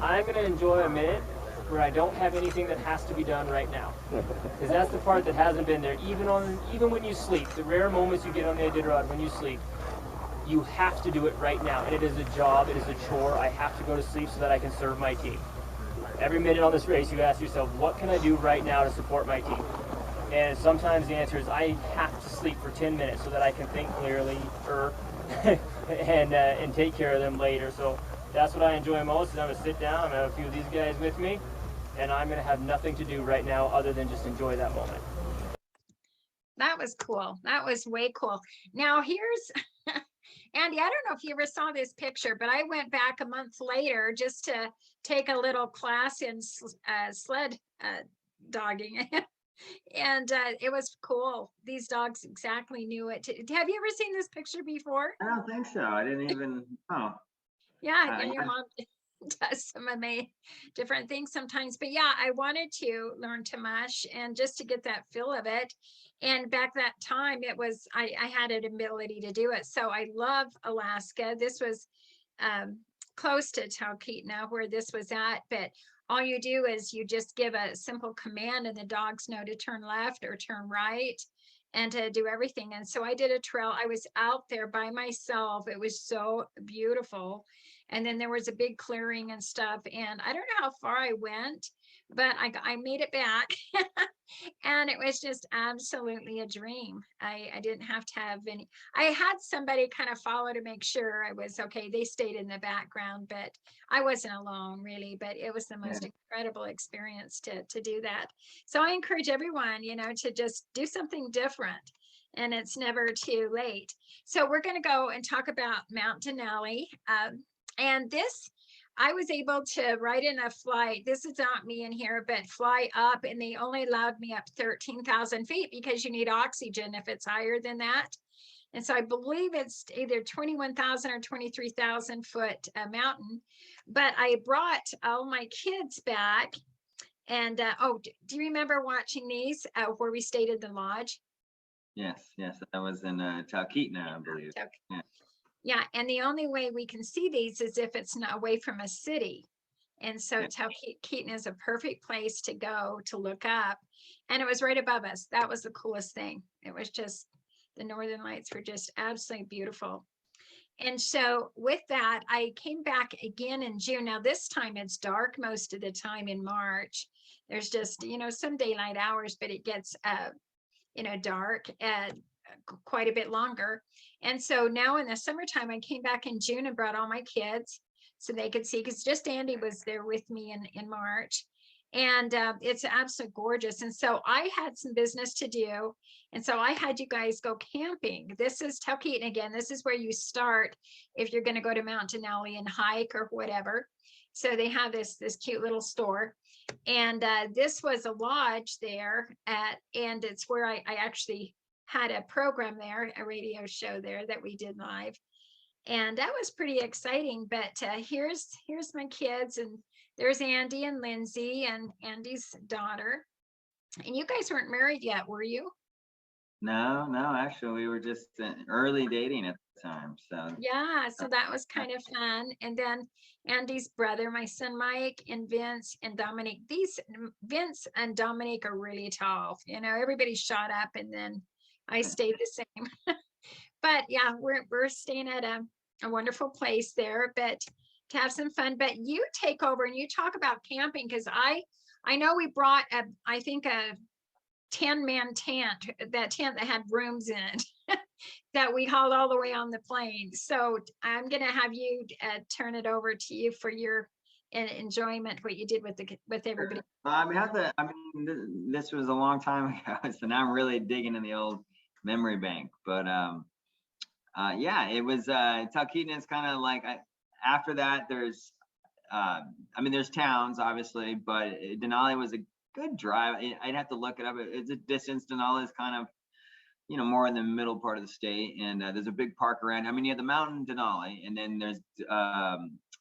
I'm going to enjoy a minute where I don't have anything that has to be done right now. Because that's the part that hasn't been there. Even when you sleep, the rare moments you get on the Iditarod when you sleep, you have to do it right now. And it is a job, it is a chore. I have to go to sleep so that I can serve my team. Every minute on this race, you ask yourself, what can I do right now to support my team? And sometimes the answer is, I have to sleep for 10 minutes so that I can think clearly and take care of them later. So that's what I enjoy most, is I'm going to sit down, I'm going to have a few of these guys with me, and I'm going to have nothing to do right now other than just enjoy that moment. That was cool. That was way cool. Now here's, Andy, I don't know if you ever saw this picture, but I went back a month later just to take a little class in sled dogging. And it was cool. These dogs exactly knew it. Have you ever seen this picture before? I don't think so. I didn't even, oh. Yeah, and your mom does some of my different things sometimes. But yeah, I wanted to learn to mush and just to get that feel of it. And back that time, it was, I had an ability to do it. So I love Alaska. This was close to Talkeetna where this was at, but all you do is you just give a simple command and the dogs know to turn left or turn right and to do everything. And so I did a trail. I was out there by myself. It was so beautiful. And then there was a big clearing and stuff. And I don't know how far I went, but I made it back. And it was just absolutely a dream. I didn't have to have any, I had somebody kind of follow to make sure I was okay. They stayed in the background, but I wasn't alone really, but it was the most incredible experience to do that. So I encourage everyone, to just do something different, and it's never too late. So we're going to go and talk about Mount Denali. And this, I was able to ride in a flight. This is not me in here, but fly up, and they only allowed me up 13,000 feet because you need oxygen if it's higher than that. And so I believe it's either 21,000 or 23,000 foot mountain. But I brought all my kids back. And do you remember watching these where we stayed at the lodge? Yes, that was in Talkeetna, I believe. Yeah, and the only way we can see these is if it's not away from a city. And so Talkeetna is a perfect place to go to look up. And it was right above us. That was the coolest thing. It was just, the Northern Lights were just absolutely beautiful. And so with that, I came back again in June. Now this time it's dark most of the time in March. There's just, some daylight hours, but it gets, dark at quite a bit longer. And so now in the summertime, I came back in June and brought all my kids so they could see, because just Andy was there with me in March. And it's absolutely gorgeous. And so I had some business to do. And so I had you guys go camping. This is Talkeetna again. This is where you start if you're going to go to Mount Denali and hike or whatever. So they have this cute little store. And this was a lodge there and it's where I actually had a program there, a radio show there that we did live. And that was pretty exciting. But here's my kids, and there's Andy and Lindsay and Andy's daughter. And you guys weren't married yet, were you? No, actually, we were just early dating at the time. So Yeah, so that was kind of fun. And then Andy's brother, my son Mike, and Vince and Dominic. Vince and Dominic are really tall. Everybody shot up, and then I stayed the same. But yeah, we're staying at a wonderful place there, but to have some fun. But you take over and you talk about camping, because I know we brought I think a 10-man tent, that tent that had rooms in it that we hauled all the way on the plane. So I'm gonna have you turn it over to you for your enjoyment, what you did with everybody. This was a long time ago, so now I'm really digging in the old memory bank. But yeah, it was Talkeetna is kind of like after that there's there's towns obviously, but Denali was a good drive. I'd have to look it up. It's a distance. Denali is kind of more in the middle part of the state, and there's a big park around. You have the mountain Denali, and then there's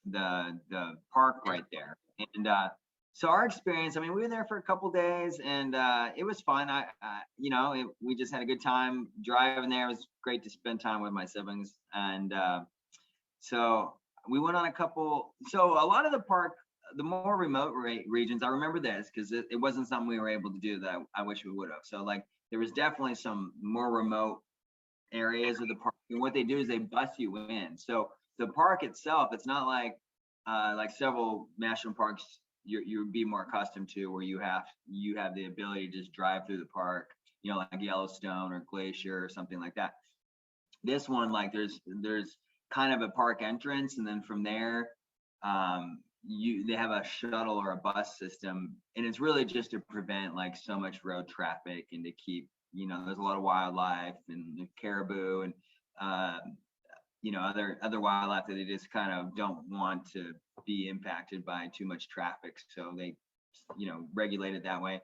the park right there. And so our experience, we were there for a couple days, and it was fun. We just had a good time driving there. It was great to spend time with my siblings, and so we went on a couple. So a lot of the park, the more remote regions, I remember this because it wasn't something we were able to do that I wish we would have. So like there was definitely some more remote areas of the park, and what they do is they bus you in. So the park itself, it's not like several national parks you would be more accustomed to, where you have the ability to just drive through the park, like Yellowstone or Glacier or something like that. This one, like there's kind of a park entrance, and then from there they have a shuttle or a bus system, and it's really just to prevent like so much road traffic and to keep, there's a lot of wildlife and caribou and other wildlife that they just kind of don't want to be impacted by too much traffic, so they regulate it that way.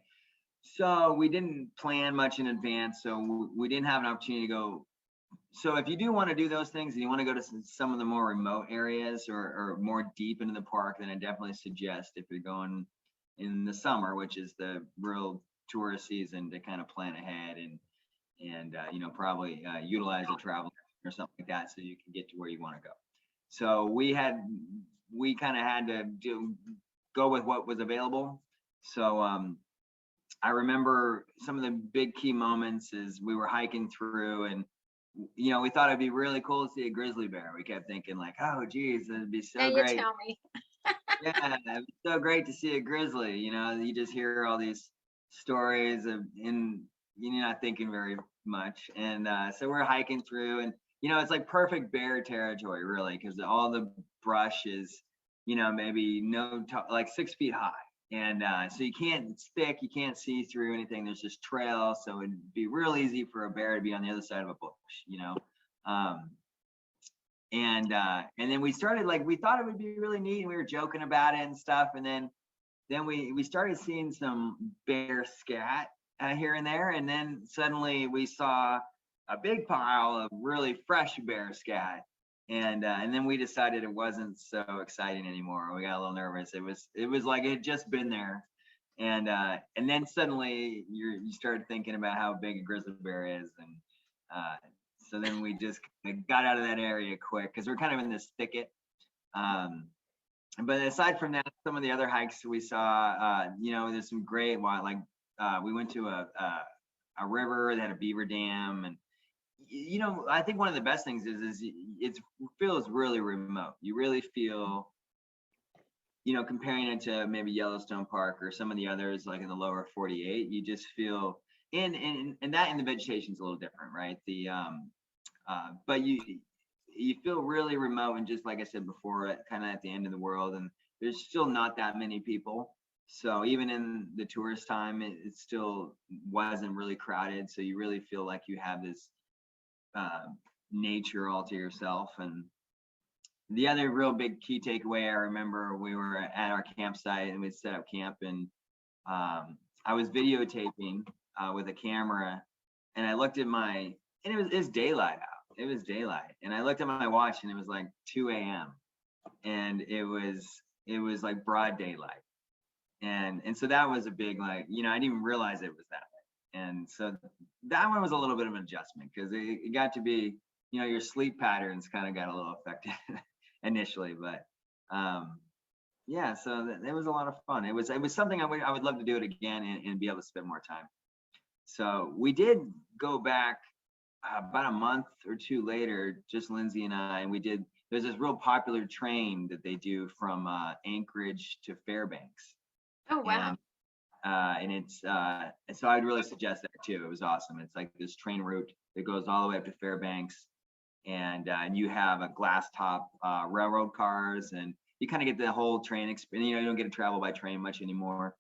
So we didn't plan much in advance, so we didn't have an opportunity to go. So if you do want to do those things and you want to go to some of the more remote areas or more deep into the park, then I definitely suggest, if you're going in the summer, which is the real tourist season, to kind of plan ahead and probably utilize a travel or something like that so you can get to where you want to go. So we kind of had to go with what was available. So I remember some of the big key moments is we were hiking through, and we thought it'd be really cool to see a grizzly bear. We kept thinking like, oh geez, it'd be so great. You tell me. Yeah, it'd be so great to see a grizzly. You just hear all these stories and you're not thinking very much. And so we're hiking through, and it's like perfect bear territory, really, because all the brush is, maybe like 6 feet high. And so it's thick, you can't see through anything. There's just trail, so it'd be real easy for a bear to be on the other side of a bush, and then we started, like, we thought it would be really neat, and we were joking about it and stuff. And then we started seeing some bear scat here and there, and then suddenly we saw a big pile of really fresh bear scat. And then we decided it wasn't so exciting anymore. We got a little nervous. It was like it had just been there, and then suddenly you started thinking about how big a grizzly bear is, and so then we just got out of that area quick because we're kind of in this thicket. But aside from that, some of the other hikes we saw, there's some great wild. Like we went to a river that had a beaver dam, and you know, I think one of the best things is it feels really remote. You really feel, you know, comparing it to maybe Yellowstone Park or some of the others like in the lower 48, you just feel and that in the vegetation's a little different, right? But you feel really remote, and just like I said before, kind of at the end of the world, and there's still not that many people. So even in the tourist time, it still wasn't really crowded. So you really feel like you have this nature all to yourself. And the other real big key takeaway, I remember we were at our campsite and we set up camp, and I was videotaping with a camera, and I looked at and it was daylight out. It was daylight, and I looked at my watch, and it was like 2 a.m. and it was like broad daylight. And so that was a big, like, you know, I didn't even realize it was that way. And so that one was a little bit of an adjustment, because it got to be, you know, your sleep patterns kind of got a little affected initially, but yeah, so it was a lot of fun. It was something I would love to do it again and be able to spend more time. So we did go back about a month or two later, just Lindsay and I, and there's this real popular train that they do from Anchorage to Fairbanks. Oh, wow. And it's so I'd really suggest that too. It was awesome. It's like this train route that goes all the way up to Fairbanks, and you have a glass top railroad cars, and you kind of get the whole train experience. You know, you don't get to travel by train much anymore.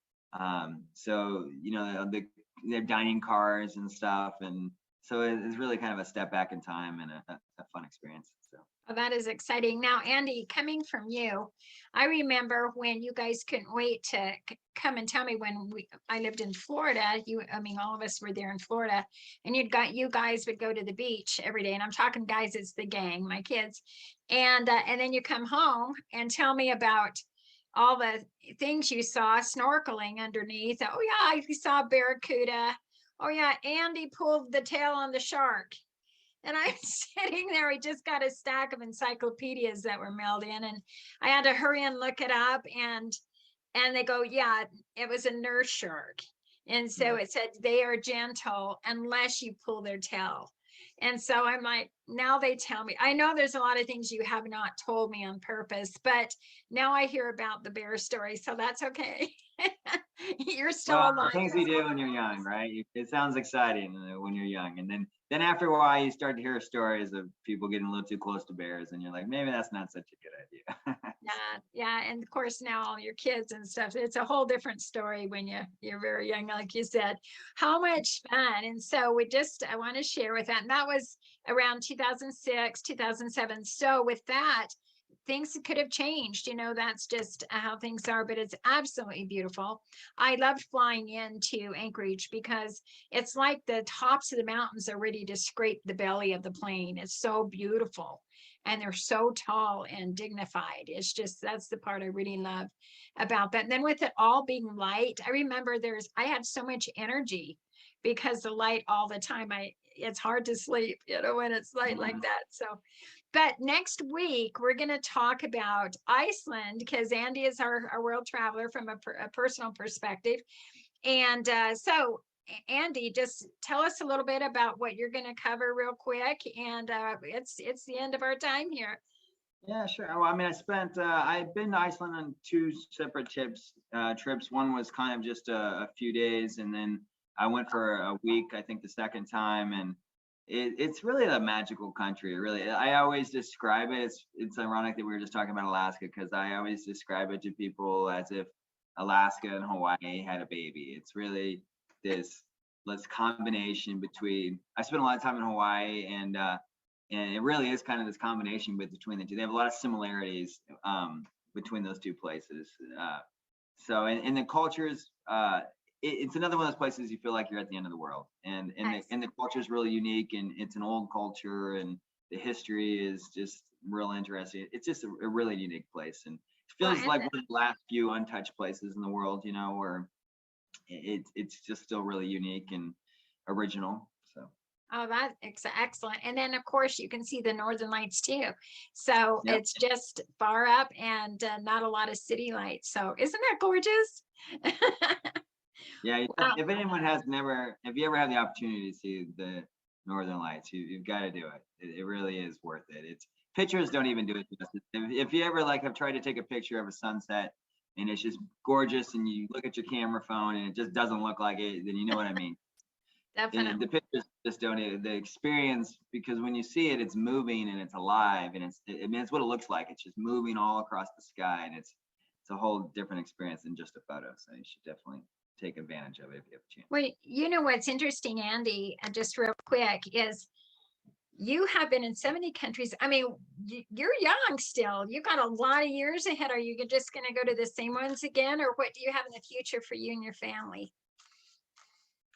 So you know, they're dining cars and stuff, and so it's really kind of a step back in time and a fun experience. So. Oh, that is exciting. Now, Andy, coming from you, I remember when you guys couldn't wait to come and tell me when I lived in Florida. All of us were there in Florida, and you guys would go to the beach every day. And I'm talking guys, it's the gang, my kids. And then you come home and tell me about all the things you saw snorkeling underneath. Oh yeah, I saw barracuda. Oh yeah, Andy pulled the tail on the shark. And I'm sitting there, we just got a stack of encyclopedias that were mailed in, and I had to hurry and look it up, and they go, yeah, it was a nurse shark. And so it said they are gentle unless you pull their tail. And so I'm like, now they tell me, I know there's a lot of things you have not told me on purpose, but now I hear about the bear story, so that's okay. You're still alive. Things you do when you're young, right? It sounds exciting when you're young, and then after a while you start to hear stories of people getting a little too close to bears, and you're like, maybe that's not such a good idea. Yeah, and of course now all your kids and stuff, it's a whole different story when you're very young, like you said. How much fun. And so I want to share with that, and that was around 2006, 2007. So with that, things could have changed, you know, that's just how things are, but it's absolutely beautiful. I loved flying into Anchorage because it's like the tops of the mountains are ready to scrape the belly of the plane. It's so beautiful, and they're so tall and dignified. It's just, that's the part I really love about that. And then with it all being light, I remember I had so much energy because the light all the time, it's hard to sleep, you know, when it's light like that. So, but next week, we're going to talk about Iceland, because Andy is our world traveler from a personal perspective. And so, Andy, just tell us a little bit about what you're going to cover real quick. And it's the end of our time here. Yeah, sure. Well, I mean, I've been to Iceland on two separate trips. One was kind of just a few days, and then I went for a week, I think the second time, and it's really a magical country. Really, I always describe it. It's ironic that we were just talking about Alaska, because I always describe it to people as if Alaska and Hawaii had a baby. It's really this combination between. I spent a lot of time in Hawaii, and it really is kind of this combination between the two. They have a lot of similarities between those two places. So, and the cultures. It's another one of those places you feel like you're at the end of the world, and nice. The culture is really unique, and it's an old culture, and the history is just real interesting. It's just a really unique place, and it feels like one of the last few untouched places in the world, you know, where it's just still really unique and original. So. Oh, that's excellent. And then of course you can see the Northern Lights too. So yep. It's just far up and not a lot of city lights. So isn't that gorgeous? Yeah, if anyone if you ever have the opportunity to see Northern Lights. You've got to do it. It really is worth it. It's pictures don't even do it justice. If you ever like have tried to take a picture of a sunset and it's just gorgeous and you look at your camera phone and it just doesn't look like it, then you know what I mean. Definitely. The pictures just don't, the experience, because when you see it, it's moving and it's alive and I mean, it's what it looks like. It's just moving all across the sky, and it's a whole different experience than just a photo. So you should definitely take advantage of it if you have a chance. Well, you know what's interesting, Andy, just real quick, is you have been in 70 countries. I mean, you're young still. You got a lot of years ahead. Are you just going to go to the same ones again, or what do you have in the future for you and your family?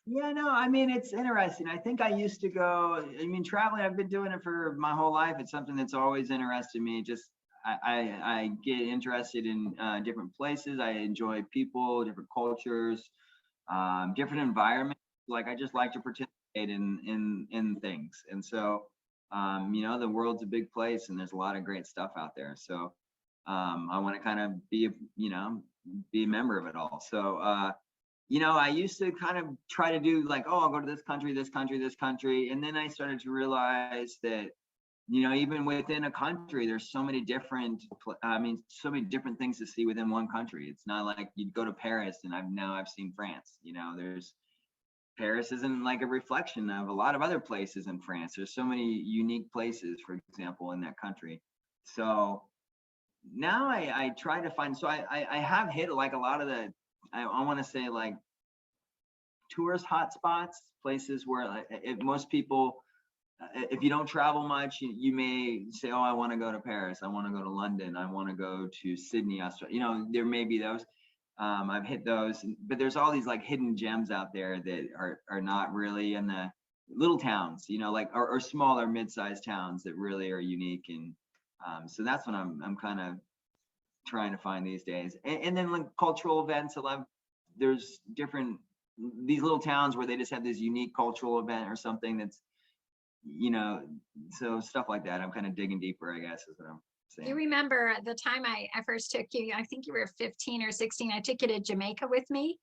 Yeah, no, I mean, it's interesting. I think I used to go, I mean, traveling, I've been doing it for my whole life. It's something that's always interested me. Just, I get interested in different places. I enjoy people, different cultures, different environments. Like, I just like to participate in things. And so, you know, the world's a big place and there's a lot of great stuff out there. So I want to kind of be, you know, be a member of it all. So, you know, I used to kind of try to do like, oh, I'll go to this country, this country, this country. And then I started to realize that, you know, even within a country, there's so many different, so many different things to see within one country. It's not like you'd go to Paris and I've seen France. You know, Paris isn't like a reflection of a lot of other places in France. There's so many unique places, for example, in that country. So now I try to find, so I have hit like a lot of the, I want to say like tourist hotspots, places where like, most people, if you don't travel much, you may say, oh, I want to go to Paris. I want to go to London. I want to go to Sydney, Australia. You know, there may be those. I've hit those, but there's all these like hidden gems out there that are not really in the little towns, you know, like, or smaller mid-sized towns that really are unique. And so that's what I'm kind of trying to find these days. And then like cultural events, there's different, these little towns where they just have this unique cultural event or something that's, you know, so stuff like that. I'm kind of digging deeper, I guess, is what I'm saying. You remember the time I first took you, I think you were 15 or 16, I took you to Jamaica with me,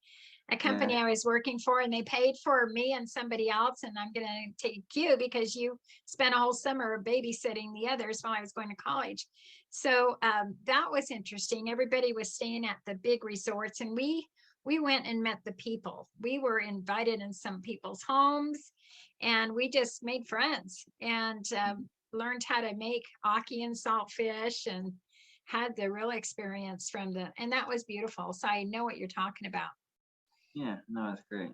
a company I was working for, and they paid for me and somebody else. And I'm going to take you because you spent a whole summer babysitting the others while I was going to college. So that was interesting. Everybody was staying at the big resorts, and we went and met the people. We were invited in some people's homes, and we just made friends and learned how to make ackee and saltfish, and had the real experience from and that was beautiful. So I know what you're talking about. Yeah, no, that's great.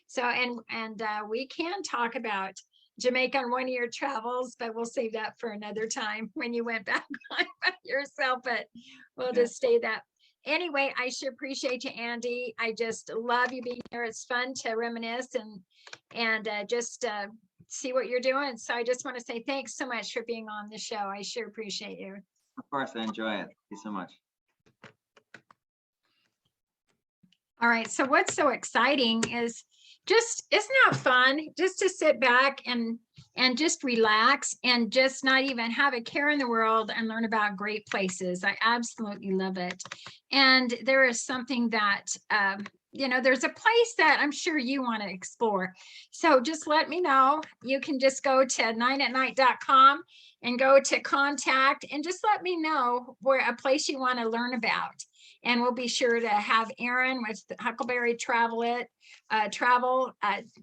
So, and we can talk about Jamaica on one of your travels, but we'll save that for another time when you went back by yourself, but we'll just stay that. Anyway, I sure appreciate you, Andy. I just love you being here. It's fun to reminisce and just see what you're doing. So I just want to say thanks so much for being on the show. I sure appreciate you. Of course, I enjoy it. Thank you so much. All right. So what's so exciting is just, isn't that fun just to sit back and just relax and just not even have a care in the world and learn about great places. I absolutely love it. And there is something that, you know, there's a place that I'm sure you want to explore. So just let me know. You can just go to 9atnight.com and go to contact and just let me know where a place you want to learn about. And we'll be sure to have Erin with Huckleberry Travel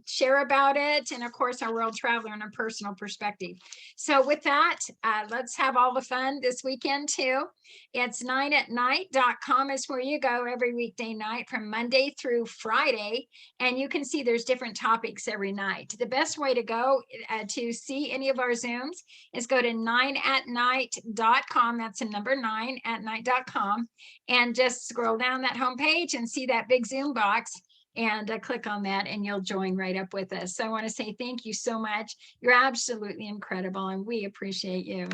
share about it. And of course, our world traveler in a personal perspective. So with that, let's have all the fun this weekend too. It's 9atnight.com is where you go every weekday night from Monday through Friday. And you can see there's different topics every night. The best way to go to see any of our Zooms is go to 9atnight.com. That's the number 9atnight.com. And just scroll down that homepage and see that big Zoom box and click on that and you'll join right up with us. So I want to say thank you so much. You're absolutely incredible and we appreciate you.